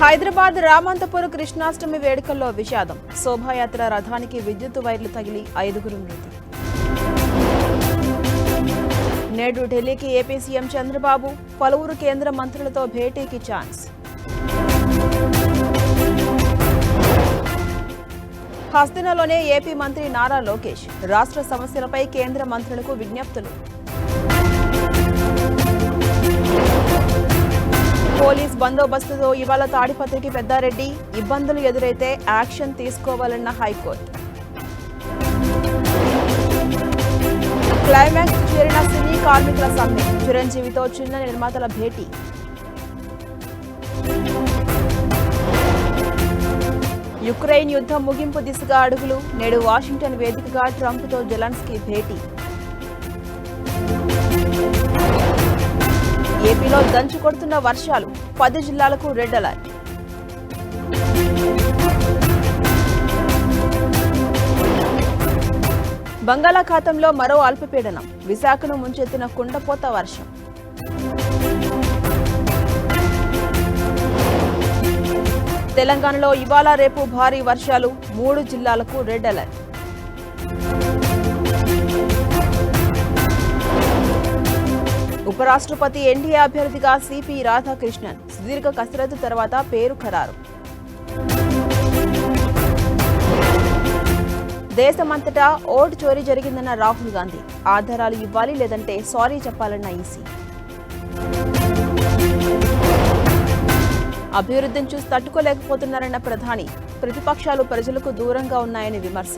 హైదరాబాద్ రామంతపురం కృష్ణాష్టమి వేడుకల్లో విషాదం. శోభాయాత్ర రథానికి విద్యుత్ వైర్లు తగిలి 5గురు మృతి. నేడు ఢిల్లీకి ఏపీ సీఎం చంద్రబాబు, పలువురు కేంద్ర మంత్రులతో భేటీకి ఛాన్స్. హస్తినలోనే ఏపీ మంత్రి నారా లోకేష్ రాష్ట్ర సమస్యలపై కేంద్ర మంత్రులకు విజ్ఞప్తులు. పోలీస్ బందోబస్తుతో ఇవాళ తాడిపత్రికి పెద్దారెడ్డి, ఇబ్బందులు ఎదురైతే యాక్షన్ తీసుకోవాలన్న హైకోర్టు. క్లైమాక్స్ చేరిన సినీ కార్మికుల సమ్మె, చిరంజీవితో చిన్న నిర్మాతల భేటీ. యుక్రెయిన్ యుద్ధం ముగింపు దిశగా అడుగులు, నేడు వాషింగ్టన్ వేదికగా ట్రంప్తో జెలెన్స్కీ భేటీ. ఏపీలో దంచు కొడుతున్న వర్షాలు, 10 జిల్లాలకు రెడ్ అలర్ట్. బంగాళాఖాతంలో మరో అల్పపీడనం, విశాఖను ముంచెత్తిన కుండపోత వర్షం. తెలంగాణలో ఇవాళ రేపు భారీ వర్షాలు, 3 జిల్లాలకు రెడ్ అలర్ట్. ఉపరాష్ట్రపతి ఎన్డీఏ అభ్యర్థిగా సిపి రాధాకృష్ణన్ సుదీర్ఘ కసరత్తు తర్వాత పేరు ఖరారు. దేశమంతటా ఓటు చోరీ జరిగిందన్న రాహుల్ గాంధీ, ఆధారాలు ఇవ్వాలి లేదంటే సారీ చెప్పాలన్న ఈసీ. అభివృద్ధిని చూసి తట్టుకోలేకపోతున్నారన్న ప్రధాని, ప్రతిపక్షాలు ప్రజలకు దూరంగా ఉన్నాయని విమర్శ.